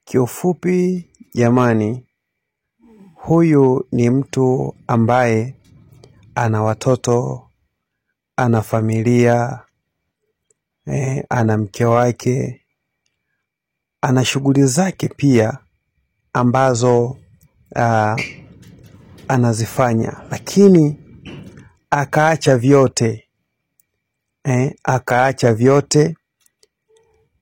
Kiufupi jamani, huyu ni mtu ambaye ana watoto, ana familia, ana mke wake, ana shughuli zake pia ambazo anazifanya, lakini akaacha vyote.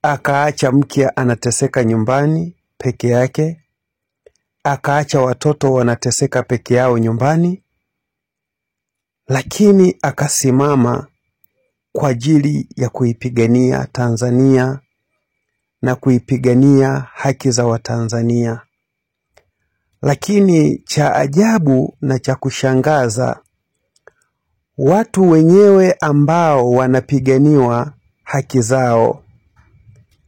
Akaacha mke anateseka nyumbani peke yake, akaacha watoto wanateseka peke yao nyumbani, lakini akasimama kwa ajili ya kuipigania Tanzania na kuipigania haki za Watanzania. Lakini cha ajabu na cha kushangaza, watu wenyewe ambao wanapiganiwa haki zao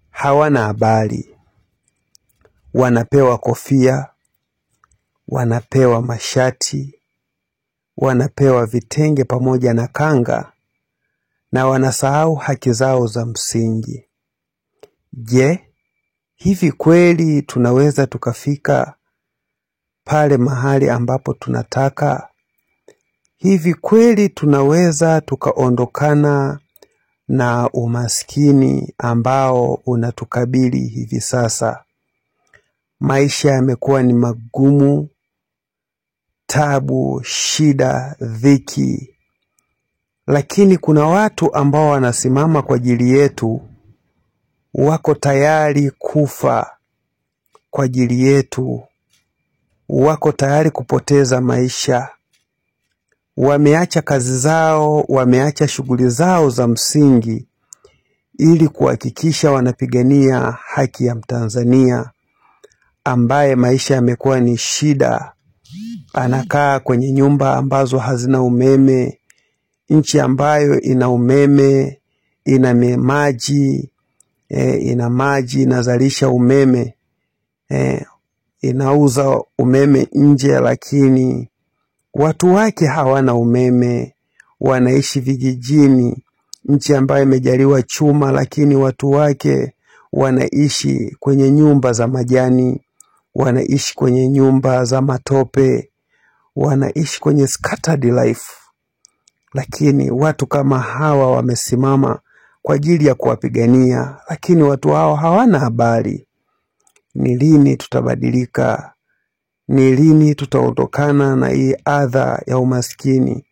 hawana habari. Wanapewa kofia, wanapewa mashati, wanapewa vitenge pamoja na kanga, na wanasahau haki zao za msingi. Je, hivi kweli tunaweza tukafika pale mahali ambapo tunataka? Hivi kweli tunaweza tukaondokana na umaskini ambao unatukabili hivi sasa? Maisha yamekuwa ni magumu, tabu, shida, dhiki. Lakini kuna watu ambao wanasimama kwa ajili yetu, wako tayari kufa kwa ajili yetu, wako tayari kupoteza maisha. Wameacha kazi zao, wameacha shughuli zao za msingi ili kuhakikisha wanapigania haki ya Mtanzania ambaye maisha yamekuwa ni shida. Anakaa kwenye nyumba ambazo hazina umeme, nchi ambayo ina umeme, ina maji, inazalisha umeme, inauza umeme nje, lakini watu wake hawana umeme, wanaishi vijijini. Nchi ambayo imejaliwa chuma, lakini watu wake wanaishi kwenye nyumba za majani, wanaishi kwenye nyumba za matope, wanaishi kwenye scattered life. Lakini watu kama hawa wamesimama kwa ajili ya kuwapigania, lakini watu hao hawana habari. Ni lini tutabadilika? Ni lini tutaondokana na hii adha ya umaskini?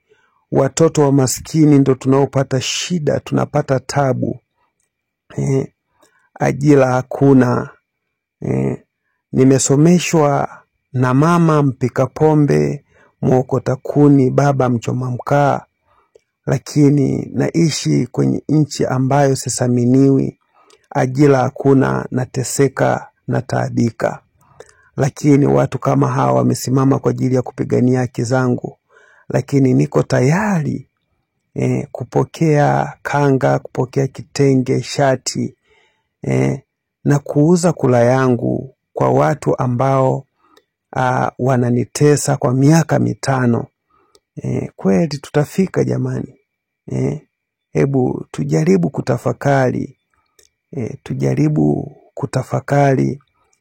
Watoto wa maskini ndo tunaopata shida, tunapata tabu. Ajira hakuna. Nimesomeshwa na mama mpika pombe, mwokota kuni, baba mchoma mkaa, lakini naishi kwenye nchi ambayo sisaminiwi. Ajira hakuna, nateseka, nataabika. Lakini watu kama hawa wamesimama kwa ajili ya kupigania haki zangu. Lakini niko tayari kupokea kanga, kupokea kitenge, shati, na kuuza kula yangu kwa watu ambao wananitesa kwa miaka 5. Kweli tutafika jamani? Hebu tujaribu kutafakari. Tujaribu kutafakari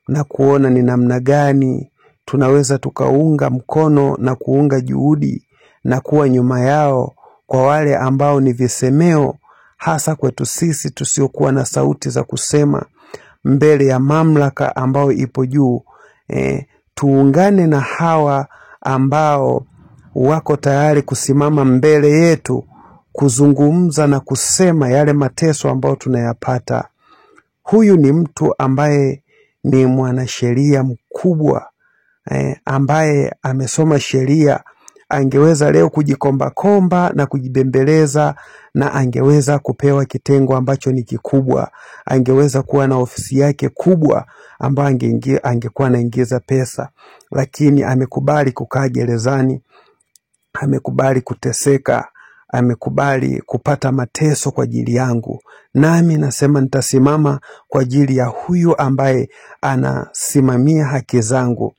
na kuona ni namna gani tunaweza tukaunga mkono na kuunga juhudi na kuwa nyuma yao, kwa wale ambao ni visemeo, hasa kwetu sisi tusiokuwa na sauti za kusema mbele ya mamlaka ambao ipo juu. Tuungane na hawa ambao wako tayari kusimama mbele yetu, kuzungumza na kusema yale mateso ambao tunayapata. Huyu ni mtu ambaye ni mwanasheria mkubwa, ambaye amesoma sheria. Angeweza leo kujikomba na kujibembeleza, na angeweza kupewa kitengo ambacho ni kikubwa. Angeweza kuwa na ofisi yake kubwa ambayo angekuwa anaingiza pesa, lakini amekubali kukaa gerezani, amekubali kuteseka, amekubali kupata mateso kwa ajili yangu. Nami nasema nitasimama kwa ajili ya huyu ambaye anasimamia haki zangu.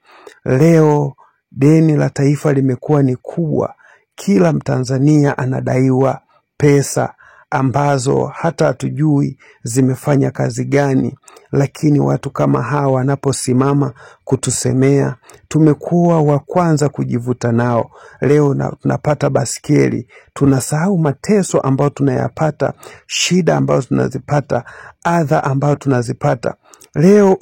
Leo deni la taifa limekuwa ni kubwa. Kila Mtanzania anadaiwa pesa ambazo hata hatujui zimefanya kazi gani. lakini watu kama hawa wanaposimama kutusemea, tumekuwa wa kwanza kujivuta nao. Leo tunapata baskeli, tunasahau mateso ambayo tunayapata, shida ambazo tunazipata, adha ambayo tunazipata. Leo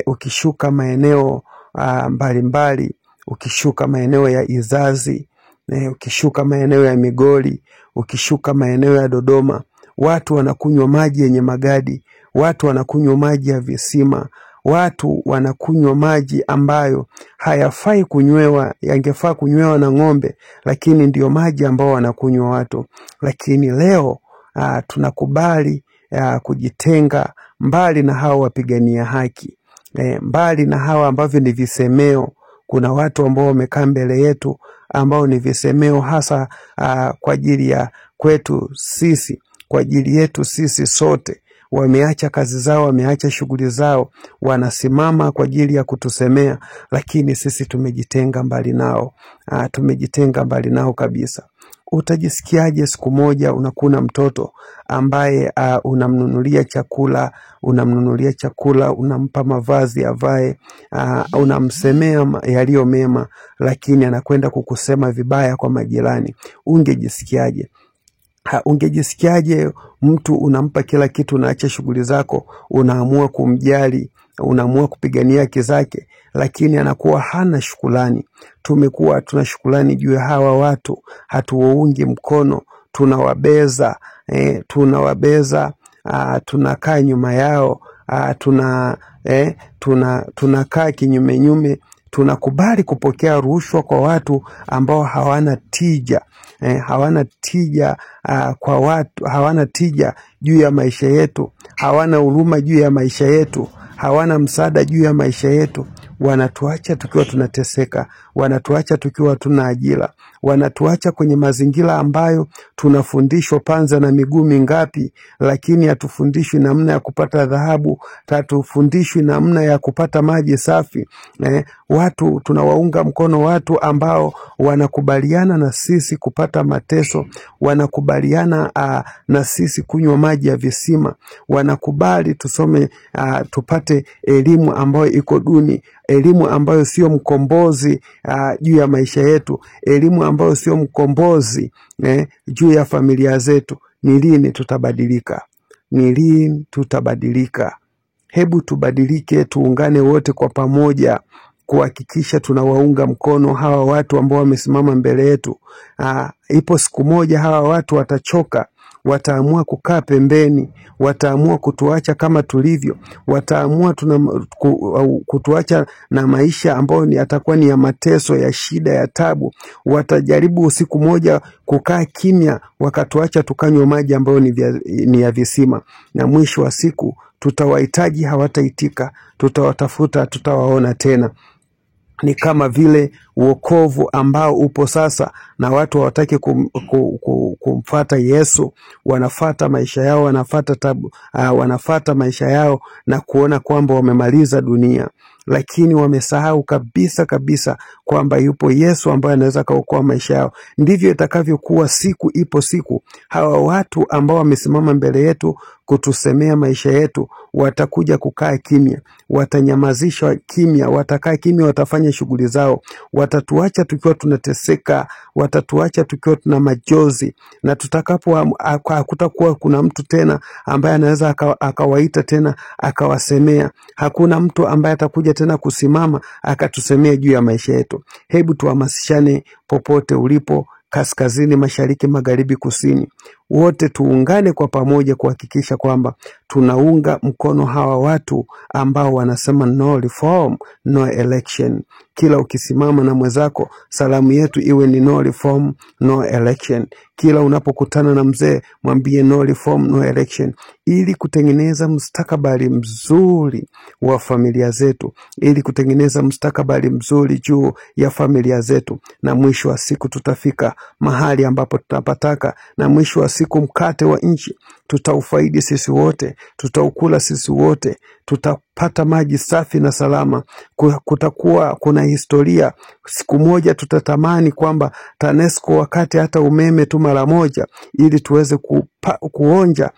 ukishuka maeneo mbalimbali, ukishuka maeneo ya Izazi, ukishuka maeneo ya Migori, ukishuka maeneo ya Dodoma, watu wanakunywa maji yenye magadi, watu wanakunywa maji ya visima, watu wanakunywa maji ambayo hayafai kunywewa, yangefaa kunywewa na ng'ombe, lakini ndio maji ambao wanakunywa watu. Lakini leo tunakubali kujitenga mbali na hao wapigania haki, mbali na hawa ambavyo ni visemeo. Kuna watu ambao wamekaa mbele yetu ambao ni visemeo hasa kwa ajili ya kwetu sisi, kwa ajili yetu sisi sote. Wameacha kazi zao, wameacha shughuli zao, wanasimama kwa ajili ya kutusemea, lakini sisi tumejitenga mbali nao. Tumejitenga mbali nao kabisa. Utajisikiaje siku moja unakuna mtoto ambaye unamnunulia chakula, unampa mavazi avae, unamsemea yaliyo mema, lakini anakwenda kukusema vibaya kwa majirani? Ungejisikiaje? Ungejisikiaje mtu unampa kila kitu, unaacha shughuli zako, unaamua kumjali, unaamua kupigania haki zake, lakini anakuwa hana shukrani? Tumekuwa tuna shukrani juu ya hawa watu, hatuwaungi mkono, tunawabeza, tunakaa nyuma yao, tunakaa kinyume, tunakubali kupokea rushwa kwa watu ambao hawana tija, hawana tija kwa watu, hawana tija juu ya maisha yetu, hawana huruma juu ya maisha yetu, hawana msaada juu ya maisha yetu. Wanatuacha tukiwa tunateseka, wanatuacha tukiwa tuna ajira, wanatuacha kwenye mazingira ambayo tunafundishwa panza na miguu mingapi, lakini hatufundishwi namna ya kupata dhahabu, hatufundishwi namna ya kupata maji safi. Watu tunawaunga mkono watu ambao wanakubaliana na sisi kupata mateso, wanakubaliana na sisi kunywa maji ya visima, wanakubali tusome, tupate elimu ambayo iko duni, elimu ambayo sio mkombozi juu ya maisha yetu, elimu ambayo sio mkombozi juu ya familia zetu. Ni lini tutabadilika? Ni lini tutabadilika? Hebu tubadilike, tuungane wote kwa pamoja kuhakikisha tunawaunga mkono hawa watu ambao wamesimama mbele yetu. Ipo siku moja hawa watu watachoka, wataamua kukaa pembeni, wataamua kutuacha kama tulivyo, wataamua kutuacha na maisha ambayo yatakuwa ni ya mateso, ya shida, ya tabu. Watajaribu siku moja kukaa kimya, wakatuacha tukanywa maji ambayo ni ya visima, na mwisho wa siku tutawahitaji, hawataitika, tutawatafuta, tutawaona tena. Ni kama vile wokovu ambao upo sasa, na watu hawataki kumfuata Yesu, wanafuata maisha yao, wanafuata maisha yao na kuona kwamba wamemaliza dunia, lakini wamesahau kabisa kwamba yupo Yesu ambaye anaweza kuokoa maisha yao. Ndivyo itakavyokuwa ipo siku hawa watu ambao wamesimama mbele yetu kutusemea maisha yetu watakuja kukaa kimya, watanyamazishwa kimya, watakaa kimya, watafanya shughuli zao, watatuacha tukiwa tunateseka, watatuacha tukiwa tuna majozi, na hakutakuwa kuna mtu tena ambaye anaweza akawaita tena akawasemea. Hakuna mtu ambaye atakuja tena kusimama akatusemea juu ya maisha yetu. Hebu tuhamasishane popote ulipo, kaskazini, mashariki, magharibi, kusini, wote tuungane kwa pamoja kuhakikisha kwamba tunaunga mkono hawa watu ambao wanasema no reform, no election. Kila ukisimama na mwenzako, salamu yetu iwe ni no reform, no election. Kila unapokutana na mzee, mwambie no reform, no election, ili kutengeneza mustakabali mzuri wa familia zetu, ili kutengeneza mustakabali mzuri juu ya familia zetu, na mwisho wa siku tutafika mahali ambapo tunapataka, na mwisho wa siku mkate wa nchi tutaufaidi sisi wote, tutaukula sisi wote, tutapata maji safi na salama. Kutakuwa kuna historia. Siku moja tutatamani kwamba TANESCO wakati hata umeme tu mara moja, ili tuweze kuonja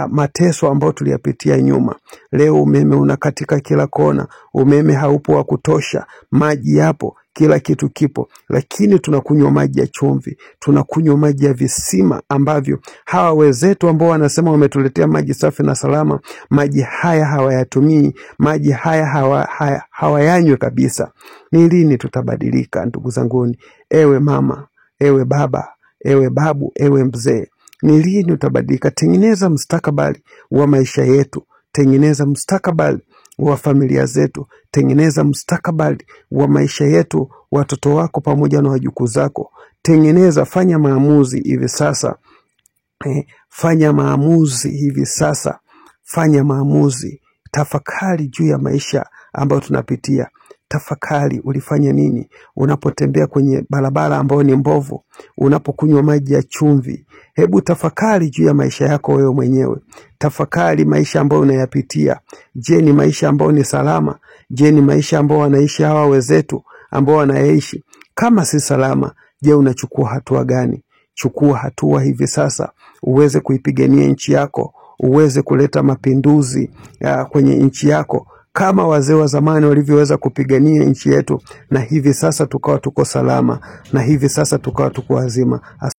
mateso ambayo tuliyapitia nyuma. Leo umeme unakatika kila kona, umeme haupo wa kutosha, maji yapo, kila kitu kipo, lakini tunakunywa maji ya chumvi, tunakunywa maji ya visima ambavyo hawa wenzetu ambao wanasema wametuletea maji safi na salama, maji haya hawayatumii, maji haya hawayanywe kabisa. Ni lini tutabadilika ndugu zanguni? Ewe mama, ewe baba, ewe babu, ewe mzee, ni lini utabadilika? Tengeneza mustakabali wa maisha yetu, tengeneza mustakabali wa familia zetu, tengeneza mustakabali wa maisha yetu, watoto wako pamoja na wajukuu zako. Tengeneza, fanya maamuzi hivi sasa. Fanya maamuzi hivi sasa. Fanya maamuzi. Tafakari juu ya maisha ambayo tunapitia. Tafakari ulifanya nini unapotembea kwenye barabara ambayo ni mbovu, unapokunywa maji ya chumvi. Hebu tafakari juu ya maisha yako wewe mwenyewe. Tafakari maisha ambayo unayapitia. Je, ni maisha ambayo ni salama? Je, ni maisha ambayo wanaishi hawa wenzetu ambao wanaishi? Kama si salama, je, unachukua hatua gani? Chukua hatua hivi sasa uweze kuipigania nchi yako, uweze kuleta mapinduzi kwenye nchi yako, kama wazee wa zamani walivyoweza kupigania nchi yetu, na hivi sasa tukawa tuko salama, na hivi sasa tukawa tuko wazima.